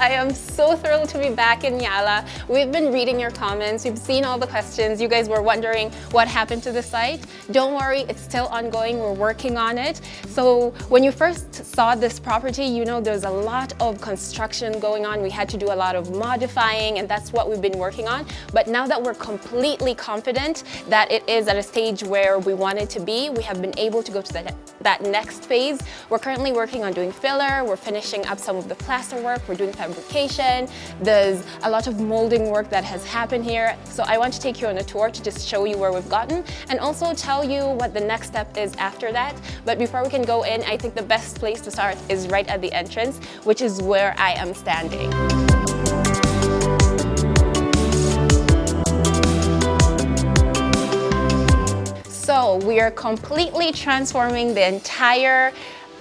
I am so thrilled to be back in Yala. We've been reading your comments, we've seen all the questions. You guys were wondering what happened to the site. Don't worry, it's still ongoing, we're working on it. So when you first saw this property, you know there's a lot of construction going on. We had to do a lot of modifying, and that's what we've been working on. But now that we're completely confident that it is at a stage where we want it to be, we have been able to go to that next phase. We're currently working on doing filler, we're finishing up some of the plaster work, we're doing fabrication. There's a lot of molding work that has happened here. So I want to take you on a tour to just show you where we've gotten and also tell you what the next step is after that. But before we can go in, I think the best place to start is right at the entrance, which is where I am standing. So we are completely transforming the entire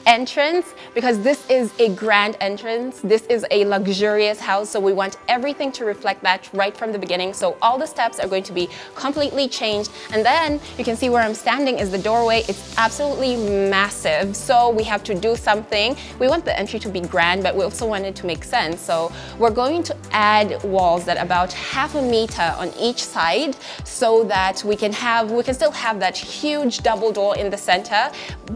entrance because this is a grand entrance. This is a luxurious house, so we want everything to reflect that right from the beginning. So all the steps are going to be completely changed. And then you can see where I'm standing is the doorway. It's absolutely massive, so we have to do something. We want the entry to be grand, but we also want it to make sense. So we're going to add walls that about 1/2 meter on each side so that we can still have that huge double door in the center.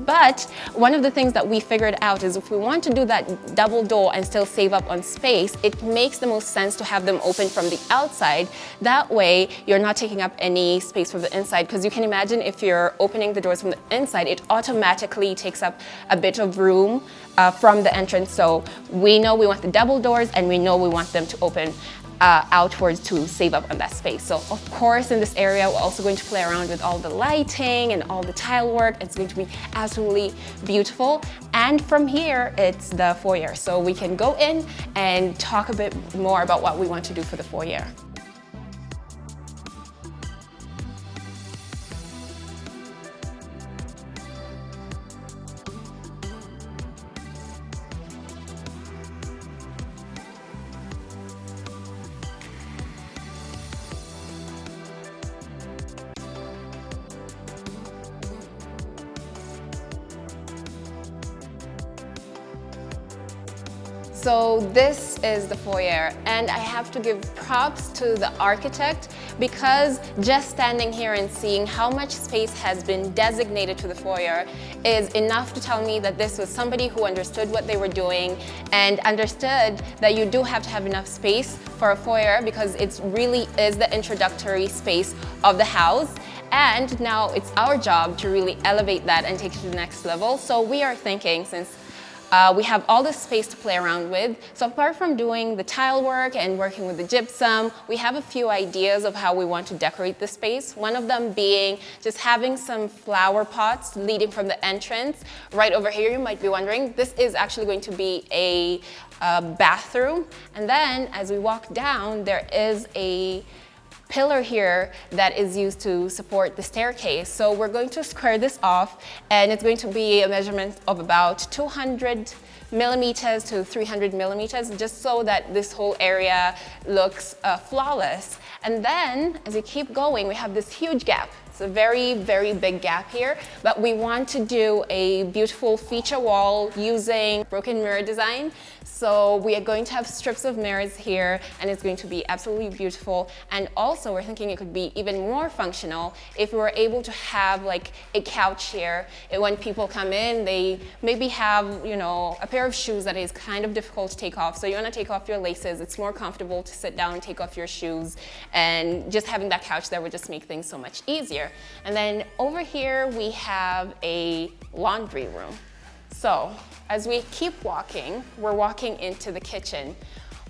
But one of the things that we figured out is if we want to do that double door and still save up on space, it makes the most sense to have them open from the outside. That way, you're not taking up any space from the inside, because you can imagine if you're opening the doors from the inside, it automatically takes up a bit of room from the entrance. So we know we want the double doors, and we know we want them to open outwards to save up on that space. So of course in this area we're also going to play around with all the lighting and all the tile work. It's going to be absolutely beautiful. And from here it's the foyer, so we can go in and talk a bit more about what we want to do for the foyer. So this is the foyer, and I have to give props to the architect, because just standing here and seeing how much space has been designated to the foyer is enough to tell me that this was somebody who understood what they were doing and understood that you do have to have enough space for a foyer, because it really is the introductory space of the house. And now it's our job to really elevate that and take it to the next level. So we are thinking, since we have all this space to play around with. So apart from doing the tile work and working with the gypsum, we have a few ideas of how we want to decorate the space. One of them being just having some flower pots leading from the entrance. Right over here, you might be wondering, this is actually going to be a bathroom. And then as we walk down, there is a pillar here that is used to support the staircase. So we're going to square this off, and it's going to be a measurement of about 200 millimeters to 300 millimeters, just so that this whole area looks flawless. And then as you keep going, we have this huge gap. It's a very, very big gap here, but we want to do a beautiful feature wall using broken mirror design. So we are going to have strips of mirrors here, and it's going to be absolutely beautiful. And also we're thinking it could be even more functional if we were able to have like a couch here. And when people come in, they maybe have, you know, a pair of shoes that is kind of difficult to take off. So you want to take off your laces. It's more comfortable to sit down and take off your shoes, and just having that couch there would just make things so much easier. And then over here we have a laundry room. So as we keep walking, we're walking into the kitchen.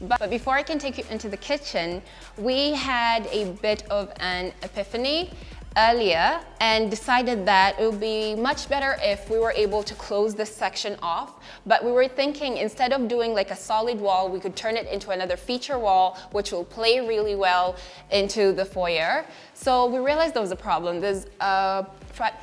But before I can take you into the kitchen, we had a bit of an epiphany earlier and decided that it would be much better if we were able to close this section off. But we were thinking, instead of doing like a solid wall, we could turn it into another feature wall, which will play really well into the foyer. So we realized there was a problem. There's a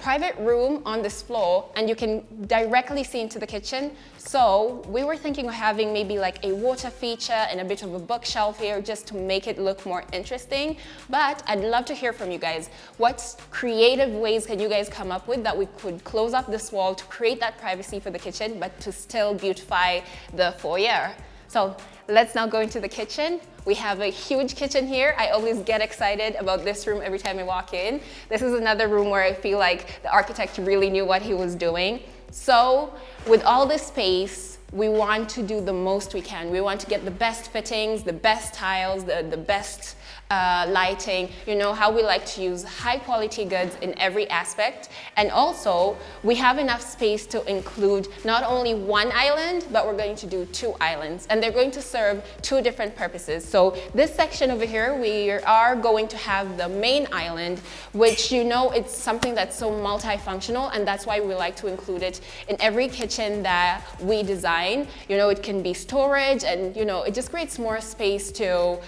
private room on this floor, and you can directly see into the kitchen. So we were thinking of having maybe like a water feature and a bit of a bookshelf here, just to make it look more interesting. But I'd love to hear from you guys. What creative ways can you guys come up with that we could close up this wall to create that privacy for the kitchen, but to still beautify the foyer? So let's now go into the kitchen. We have a huge kitchen here. I always get excited about this room every time I walk in. This is another room where I feel like the architect really knew what he was doing. So with all this space, we want to do the most we can. We want to get the best fittings, the best tiles, the best lighting, you know, how we like to use high quality goods in every aspect. And also, we have enough space to include not only one island, but we're going to do 2 islands. And they're going to serve 2 different purposes. So this section over here, we are going to have the main island, which, you know, it's something that's so multifunctional, and that's why we like to include it in every kitchen that we design. You know, it can be storage, and, you know, it just creates more space to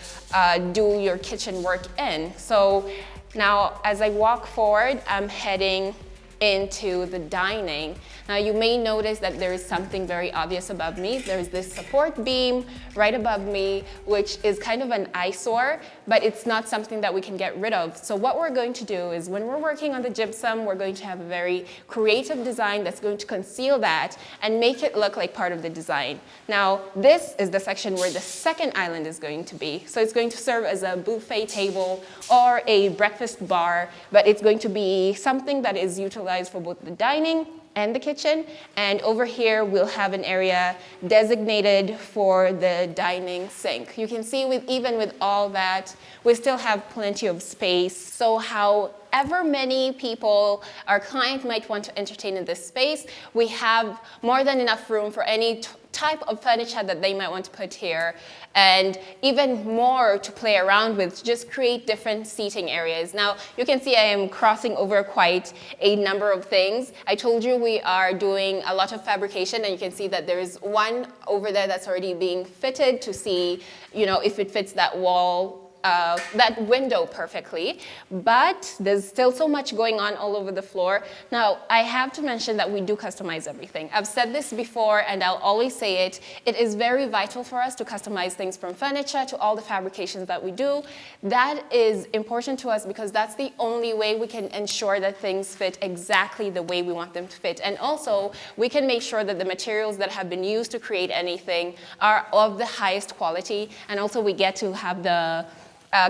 do your kitchen work in. So now as I walk forward, I'm heading into the dining. Now you may notice that there is something very obvious above me. There's this support beam right above me, which is kind of an eyesore, but it's not something that we can get rid of. So what we're going to do is when we're working on the gypsum, we're going to have a very creative design that's going to conceal that and make it look like part of the design. Now this is the section where the second island is going to be. So it's going to serve as a buffet table or a breakfast bar, but it's going to be something that is utilized for both the dining and the kitchen. And over here, we'll have an area designated for the dining sink. You can see even with all that, we still have plenty of space. So however many people our client might want to entertain in this space, we have more than enough room for any type of furniture that they might want to put here, and even more to play around with to just create different seating areas. Now, you can see I am crossing over quite a number of things. I told you we are doing a lot of fabrication, and you can see that there is one over there that's already being fitted to see, you know, if it fits that wall, that window perfectly, but there's still so much going on all over the floor. Now, I have to mention that we do customize everything. I've said this before, and I'll always say it. It is very vital for us to customize things from furniture to all the fabrications that we do. That is important to us because that's the only way we can ensure that things fit exactly the way we want them to fit. And also, we can make sure that the materials that have been used to create anything are of the highest quality, and also we get to have the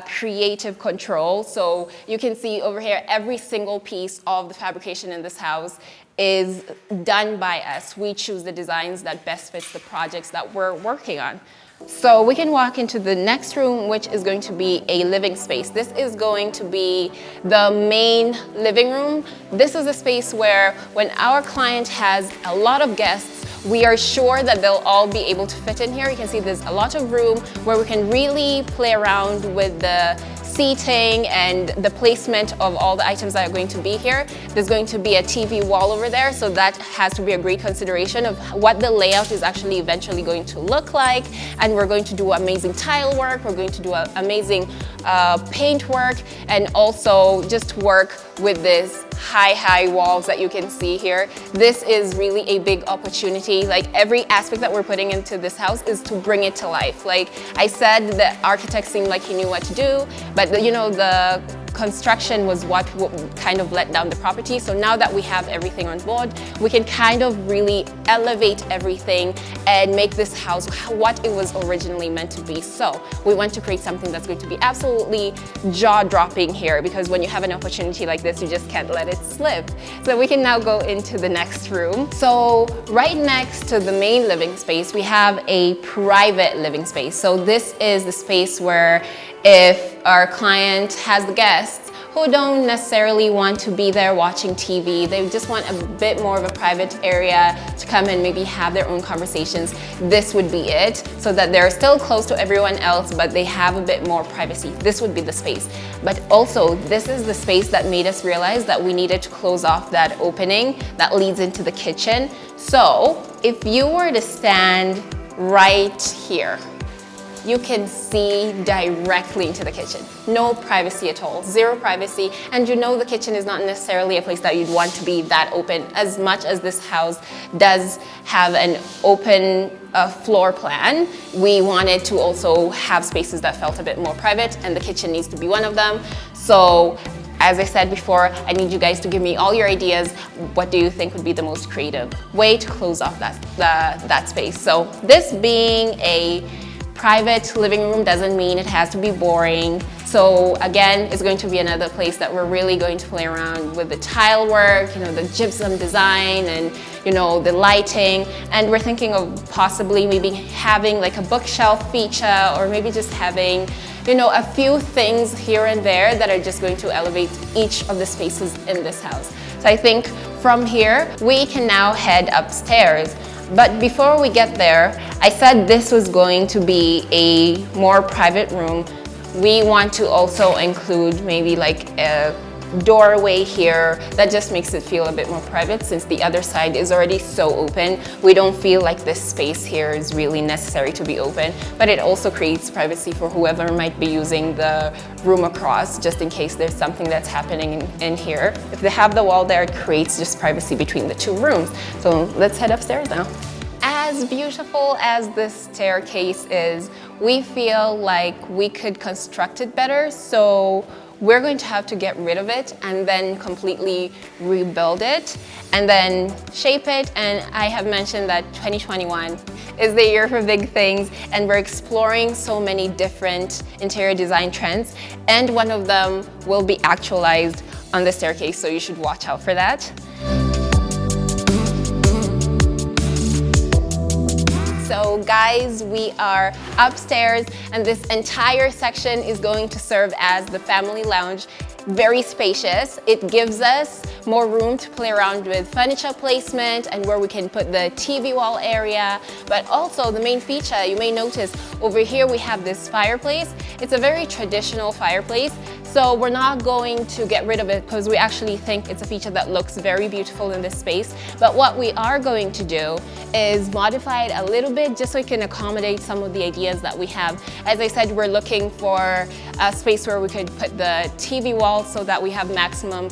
creative control. So you can see over here, every single piece of the fabrication in this house is done by us. We choose the designs that best fits the projects that we're working on. So we can walk into the next room, which is going to be a living space. This is going to be the main living room. This is a space where when our client has a lot of guests, we are sure that they'll all be able to fit in here. You can see there's a lot of room where we can really play around with the seating and the placement of all the items that are going to be here. There's going to be a TV wall over there, so that has to be a great consideration of what the layout is actually eventually going to look like. And we're going to do amazing tile work, we're going to do amazing paint work, and also just work with this high walls that you can see here. This is really a big opportunity. Like, every aspect that we're putting into this house is to bring it to life. Like I said, the architect seemed like he knew what to do, but you know, the construction was what kind of let down the property. So now that we have everything on board, we can kind of really elevate everything and make this house what it was originally meant to be. So we want to create something that's going to be absolutely jaw-dropping here, because when you have an opportunity like this, you just can't let it slip. So we can now go into the next room. So right next to the main living space, we have a private living space. So this is the space where if our client has the guests who don't necessarily want to be there watching TV, they just want a bit more of a private area to come and maybe have their own conversations, this would be it, so that they're still close to everyone else, but they have a bit more privacy. This would be the space. But also, this is the space that made us realize that we needed to close off that opening that leads into the kitchen. So if you were to stand right here, you can see directly into the kitchen. No privacy at all, zero privacy. And you know the kitchen is not necessarily a place that you'd want to be that open. As much as this house does have an open floor plan, we wanted to also have spaces that felt a bit more private, and the kitchen needs to be one of them. So As I said before, I need you guys to give me all your ideas. What do you think would be the most creative way to close off that space? So this being a private living room doesn't mean it has to be boring. So again, it's going to be another place that we're really going to play around with the tile work, the gypsum design and the lighting. And we're thinking of possibly maybe having like a bookshelf feature, or maybe just having a few things here and there that are just going to elevate each of the spaces in this house. So I think from here, we can now head upstairs. But before we get there, I said this was going to be a more private room. We want to also include maybe like a doorway here that just makes it feel a bit more private, since the other side is already so open. We don't feel like this space here is really necessary to be open, but it also creates privacy for whoever might be using the room across, just in case there's something that's happening in here. If they have the wall there, it creates just privacy between the two rooms. So let's head upstairs now. As beautiful as this staircase is, we feel like we could construct it better. So we're going to have to get rid of it and then completely rebuild it and then shape it. And I have mentioned that 2021 is the year for big things, and we're exploring so many different interior design trends, and one of them will be actualized on the staircase, so you should watch out for that. So guys, we are upstairs, and this entire section is going to serve as the family lounge. Very spacious. It gives us more room to play around with furniture placement and where we can put the TV wall area. But also the main feature, you may notice over here we have this fireplace. It's a very traditional fireplace. So we're not going to get rid of it because we actually think it's a feature that looks very beautiful in this space. But what we are going to do is modify it a little bit just so it can accommodate some of the ideas that we have. As I said, we're looking for a space where we could put the TV wall so that we have maximum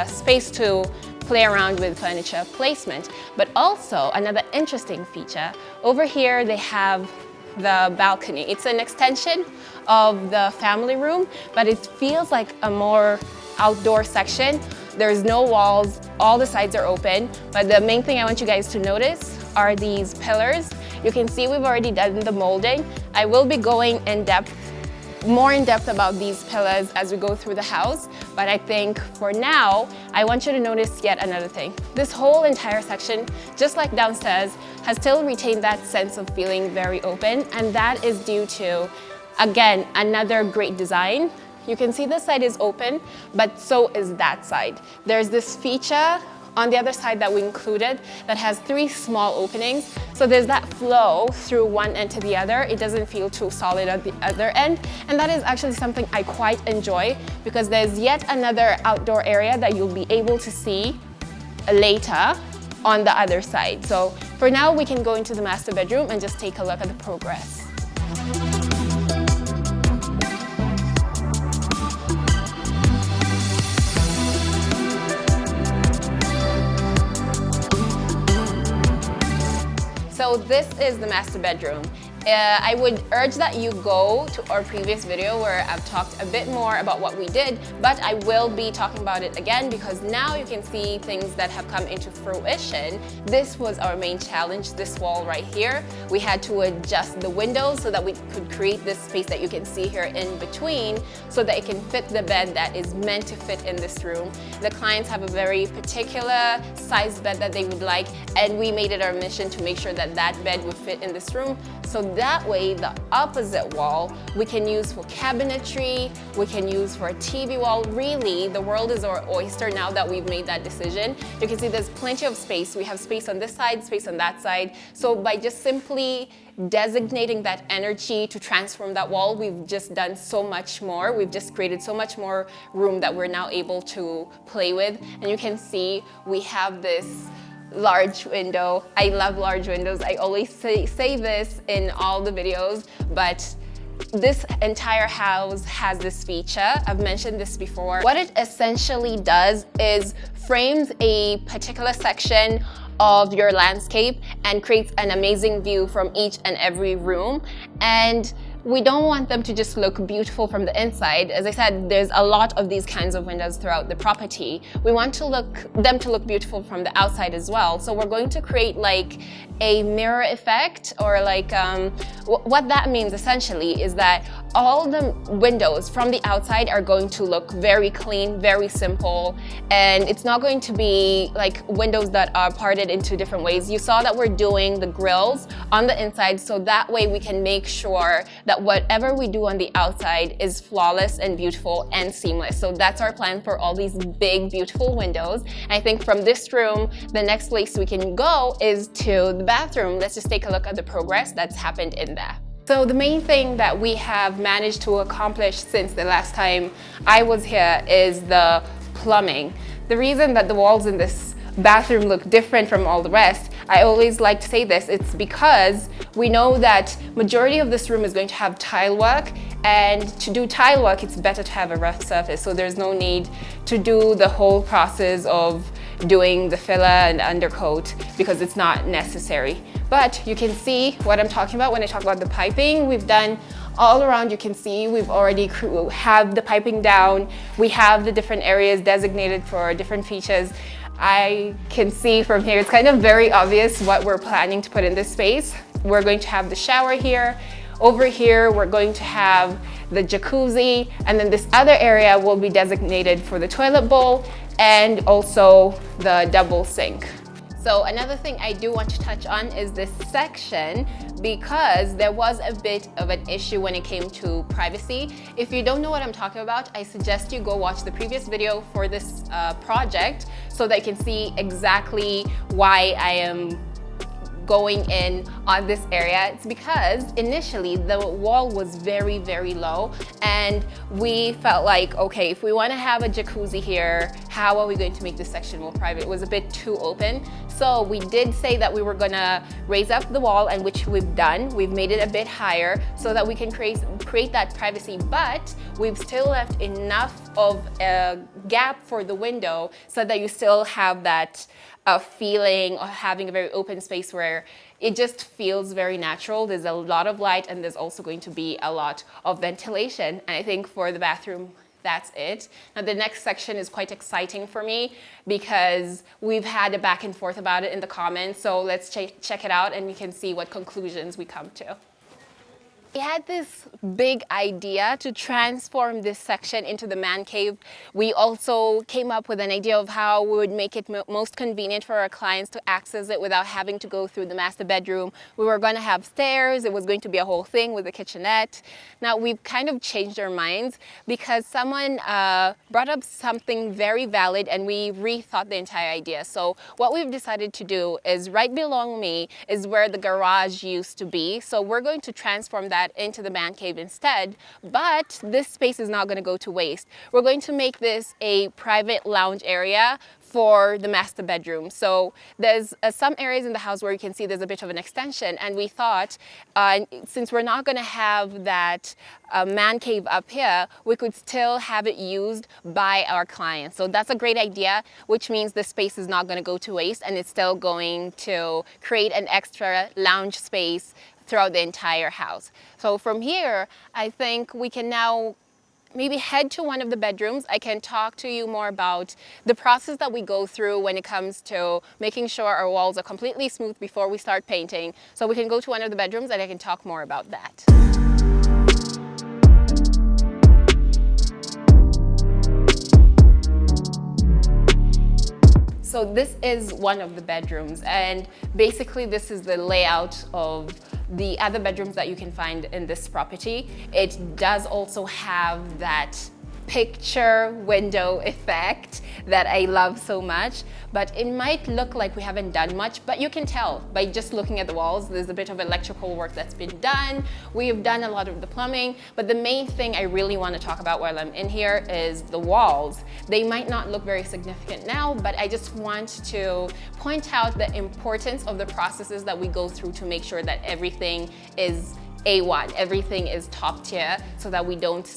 space to play around with furniture placement. But also another interesting feature, over here they have the balcony. It's an extension of the family room, but it feels like a more outdoor section. There's no walls, all the sides are open, but the main thing I want you guys to notice are these pillars. You can see we've already done the molding. I will be going more in depth about these pillars as we go through the house, but I think for now, I want you to notice yet another thing. This whole entire section, just like downstairs, has still retained that sense of feeling very open, and that is due to, again, another great design. You can see this side is open, but so is that side. There's this feature on the other side that we included that has 3 small openings. So there's that flow through one end to the other. It doesn't feel too solid at the other end. And that is actually something I quite enjoy, because there's yet another outdoor area that you'll be able to see later on the other side. So for now, we can go into the master bedroom and just take a look at the progress. So this is the master bedroom. I would urge that you go to our previous video where I've talked a bit more about what we did, but I will be talking about it again because now you can see things that have come into fruition. This was our main challenge, this wall right here. We had to adjust the windows so that we could create this space that you can see here in between so that it can fit the bed that is meant to fit in this room. The clients have a very particular size bed that they would like, and we made it our mission to make sure that that bed would fit in this room. So that way, the opposite wall we can use for cabinetry, we can use for a TV wall. Really, the world is our oyster now that we've made that decision. You can see there's plenty of space. We have space on this side, space on that side. So by just simply designating that energy to transform that wall, we've just done so much more. We've just created so much more room that we're now able to play with. And you can see we have this large window. I love large windows. I always say this in all the videos, but this entire house has this feature. I've mentioned this before. What it essentially does is frames a particular section of your landscape and creates an amazing view from each and every room. And we don't want them to just look beautiful from the inside. As I said, there's a lot of these kinds of windows throughout the property. We want them to look beautiful from the outside as well. So we're going to create like a mirror effect, or like what that means essentially is that all the windows from the outside are going to look very clean, very simple, and it's not going to be like windows that are parted into different ways. You saw that we're doing the grills on the inside, so that way we can make sure that whatever we do on the outside is flawless and beautiful and seamless. So that's our plan for all these big, beautiful windows. I think from this room, the next place we can go is to the bathroom. Let's just take a look at the progress that's happened in there. So the main thing that we have managed to accomplish since the last time I was here is the plumbing. The reason that the walls in this bathroom look different from all the rest, I always like to say this, it's because we know that majority of this room is going to have tile work, and to do tile work it's better to have a rough surface, so there's no need to do the whole process of doing the filler and undercoat because it's not necessary. But you can see what I'm talking about when I talk about the piping. We've done all around. You can see we've already have the piping down. We have the different areas designated for different features. I can see from here, it's kind of very obvious what we're planning to put in this space. We're going to have the shower here. Over here, we're going to have the jacuzzi, and then this other area will be designated for the toilet bowl and also the double sink. So another thing I do want to touch on is this section, because there was a bit of an issue when it came to privacy. If you don't know what I'm talking about, I suggest you go watch the previous video for this project so that you can see exactly why I am going in on this area. It's because initially the wall was very, very low, and we felt like, okay, if we want to have a jacuzzi here, how are we going to make this section more private? It was a bit too open. So we did say that we were gonna raise up the wall, and which we've done. We've made it a bit higher so that we can create that privacy, but we've still left enough of a gap for the window so that you still have that feeling of having a very open space where it just feels very natural. There's a lot of light, and there's also going to be a lot of ventilation. And I think for the bathroom, that's it. Now the next section is quite exciting for me because we've had a back and forth about it in the comments. So let's check it out, and you can see what conclusions we come to. We had this big idea to transform this section into the man cave. We also came up with an idea of how we would make it most convenient for our clients to access it without having to go through the master bedroom. We were going to have stairs. It was going to be a whole thing with a kitchenette. Now we've kind of changed our minds because someone brought up something very valid, and we rethought the entire idea. So what we've decided to do is right below me is where the garage used to be. So we're going to transform that into the man cave instead, but this space is not going to go to waste. We're going to make this a private lounge area for the master bedroom. So there's some areas in the house where you can see there's a bit of an extension, and we thought since we're not going to have that man cave up here, we could still have it used by our clients. So that's a great idea, which means the space is not going to go to waste, and it's still going to create an extra lounge space throughout the entire house. So from here, I think we can now maybe head to one of the bedrooms. I can talk to you more about the process that we go through when it comes to making sure our walls are completely smooth before we start painting. So we can go to one of the bedrooms, and I can talk more about that. So this is one of the bedrooms, and basically this is the layout of the other bedrooms that you can find in this property. It does also have that picture window effect that I love so much, but it might look like we haven't done much, but you can tell by just looking at the walls. There's a bit of electrical work that's been done. We've done a lot of the plumbing, but the main thing I really want to talk about while I'm in here is the walls. They might not look very significant now, but I just want to point out the importance of the processes that we go through to make sure that everything is A1, everything is top tier, so that we don't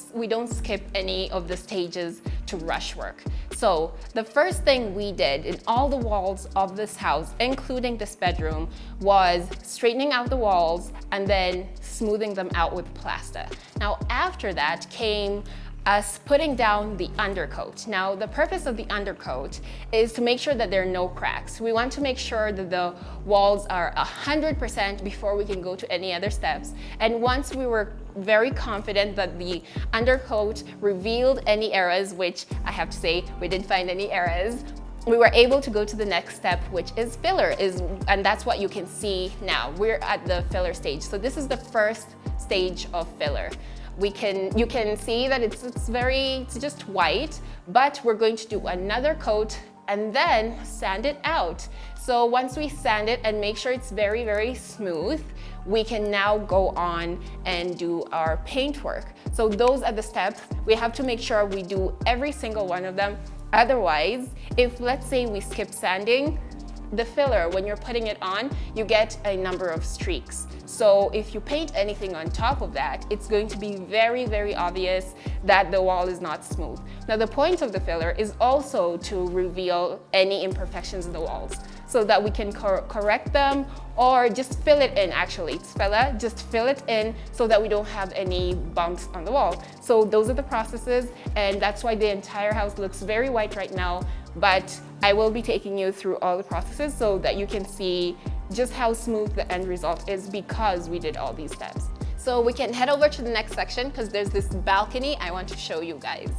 skip any of the stages to rush work. So the first thing we did in all the walls of this house, including this bedroom, was straightening out the walls and then smoothing them out with plaster. Now after that came us putting down the undercoat. Now the purpose of the undercoat is to make sure that there are no cracks. We want to make sure that the walls are 100% before we can go to any other steps. And once we were very confident that the undercoat revealed any errors, which I have to say we didn't find any errors, we were able to go to the next step, which is filler, and that's what you can see now. We're at the filler stage. So this is the first stage of filler. You can see that it's just white, but we're going to do another coat and then sand it out. So once we sand it and make sure it's very, very smooth, we can now go on and do our paint work. So those are the steps. We have to make sure we do every single one of them. Otherwise, if let's say we skip sanding, the filler, when you're putting it on, you get a number of streaks. So if you paint anything on top of that, it's going to be very, very obvious that the wall is not smooth. Now the point of the filler is also to reveal any imperfections in the walls so that we can correct them or just fill it in. Actually, it's filler, just fill it in so that we don't have any bumps on the wall. So those are the processes, and that's why the entire house looks very white right now. But I will be taking you through all the processes so that you can see just how smooth the end result is because we did all these steps. So we can head over to the next section because there's this balcony I want to show you guys.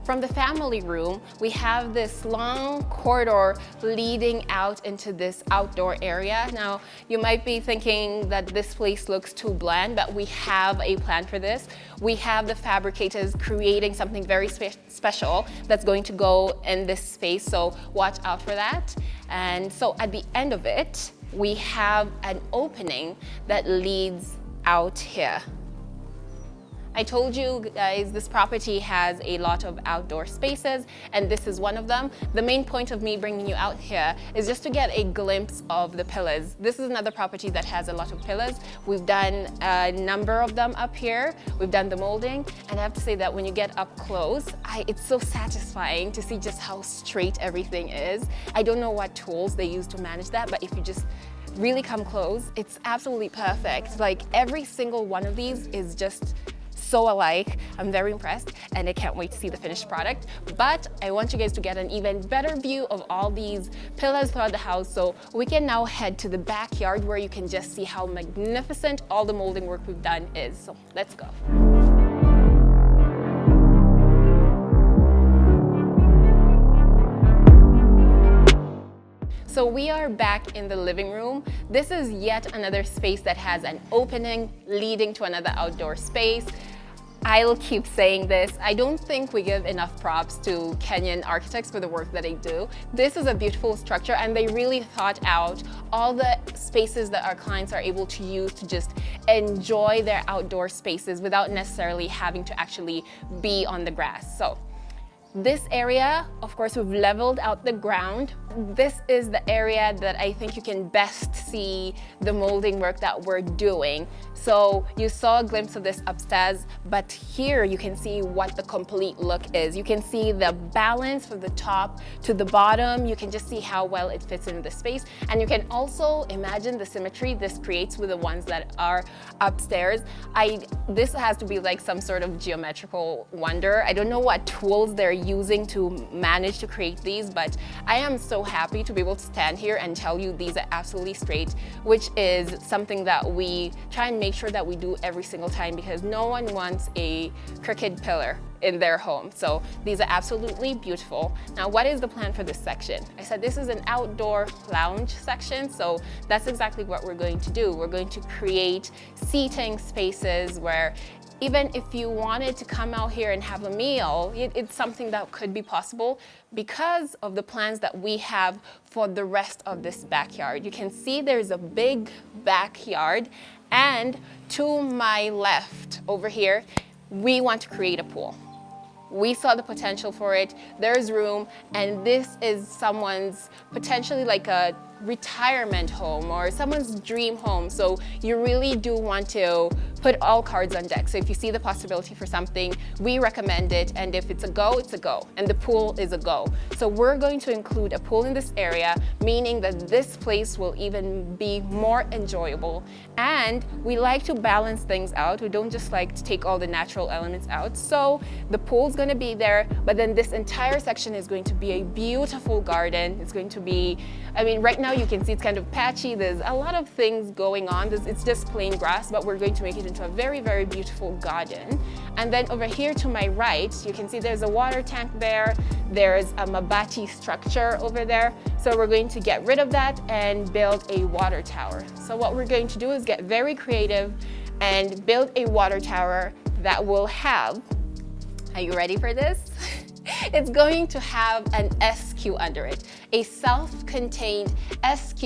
From the family room, we have this long corridor leading out into this outdoor area. Now, you might be thinking that this place looks too bland, but we have a plan for this. We have the fabricators creating something very special that's going to go in this space, so watch out for that. And so at the end of it, we have an opening that leads out here. I told you guys this property has a lot of outdoor spaces, and this is one of them. The main point of me bringing you out here is just to get a glimpse of the pillars. This is another property that has a lot of pillars. We've done a number of them up here. We've done the molding, and I have to say that when you get up close, it's so satisfying to see just how straight everything is. I don't know what tools they use to manage that, but if you just really come close, it's absolutely perfect. Like every single one of these is just so alike. I'm very impressed and I can't wait to see the finished product. But I want you guys to get an even better view of all these pillars throughout the house. So we can now head to the backyard where you can just see how magnificent all the molding work we've done is. So let's go. So we are back in the living room. This is yet another space that has an opening leading to another outdoor space. I'll keep saying this. I don't think we give enough props to Kenyan architects for the work that they do. This is a beautiful structure and they really thought out all the spaces that our clients are able to use to just enjoy their outdoor spaces without necessarily having to actually be on the grass. So this area, of course, we've leveled out the ground. This is the area that I think you can best see the molding work that we're doing. So you saw a glimpse of this upstairs, but here you can see what the complete look is. You can see the balance from the top to the bottom. You can just see how well it fits into the space. And you can also imagine the symmetry this creates with the ones that are upstairs. This has to be like some sort of geometrical wonder. I don't know what tools they're using to manage to create these, but I am so happy to be able to stand here and tell you these are absolutely straight, which is something that we try and make sure that we do every single time because no one wants a crooked pillar in their home. So these are absolutely beautiful. Now, what is the plan for this section? I said this is an outdoor lounge section, so that's exactly what we're going to do. We're going to create seating spaces where even if you wanted to come out here and have a meal, it's something that could be possible because of the plans that we have for the rest of this backyard. You can see there's a big backyard, and to my left over here, we want to create a pool. We saw the potential for it. There's room, and this is someone's potentially like a retirement home or someone's dream home. So you really do want to put all cards on deck. So if you see the possibility for something, we recommend it. And if it's a go, it's a go. And the pool is a go. So we're going to include a pool in this area, meaning that this place will even be more enjoyable. And we like to balance things out. We don't just like to take all the natural elements out. So the pool's going to be there, but then this entire section is going to be a beautiful garden. It's going to be, I mean, right now you can see it's kind of patchy. There's a lot of things going on. It's just plain grass, but we're going to make it into a very, very beautiful garden. And then over here to my right, you can see there's a water tank there. There's a mabati structure over there. So we're going to get rid of that and build a water tower. So what we're going to do is get very creative and build a water tower that will have, are you ready for this? It's going to have an SQ under it, a self-contained SQ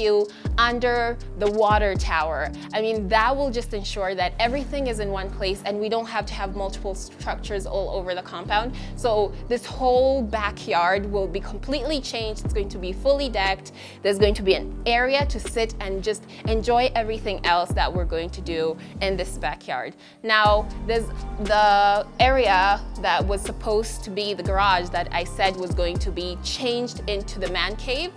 under the water tower. I mean, that will just ensure that everything is in one place and we don't have to have multiple structures all over the compound. So this whole backyard will be completely changed. It's going to be fully decked. There's going to be an area to sit and just enjoy everything else that we're going to do in this backyard. Now, there's the area that was supposed to be the garage that I said was going to be changed into the man cave.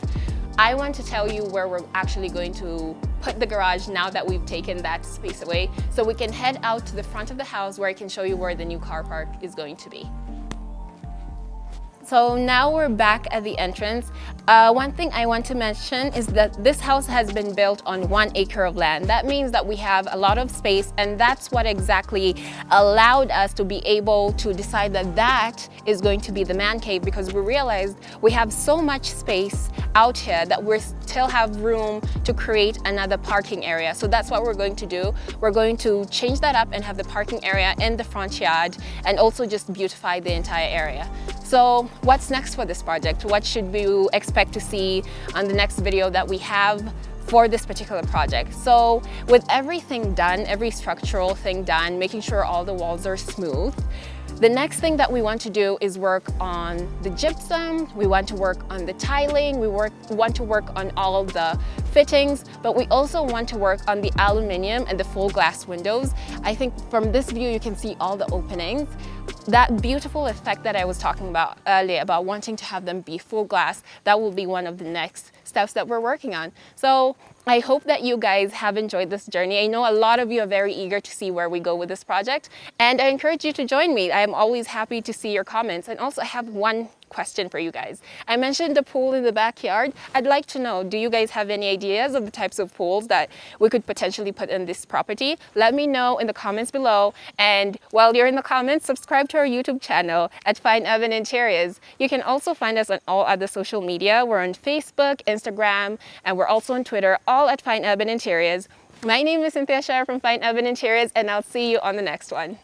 I want to tell you where we're actually going to put the garage now that we've taken that space away, so we can head out to the front of the house where I can show you where the new car park is going to be. So now we're back at the entrance. One thing I want to mention is that this house has been built on 1 acre of land. That means that we have a lot of space, and that's what exactly allowed us to be able to decide that that is going to be the man cave, because we realized we have so much space out here that we still have room to create another parking area. So that's what we're going to do. We're going to change that up and have the parking area in the front yard and also just beautify the entire area. So what's next for this project? What should we expect to see on the next video that we have for this particular project? So with everything done, every structural thing done, making sure all the walls are smooth, the next thing that we want to do is work on the gypsum, we want to work on the tiling, we want to work on all of the fittings, but we also want to work on the aluminum and the full glass windows. I think from this view you can see all the openings. That beautiful effect that I was talking about earlier, about wanting to have them be full glass, that will be one of the next steps that we're working on. So I hope that you guys have enjoyed this journey. I know a lot of you are very eager to see where we go with this project, and I encourage you to join me. I am always happy to see your comments. And also I have one question for you guys. I mentioned the pool in the backyard. I'd like to know, do you guys have any ideas of the types of pools that we could potentially put in this property? Let me know in the comments below. And while you're in the comments, subscribe to our YouTube channel at Fine Urban Interiors. You can also find us on all other social media. We're on Facebook, Instagram, and we're also on Twitter, all at Fine Urban Interiors. My name is Cynthia Shire from Fine Urban Interiors, and I'll see you on the next one.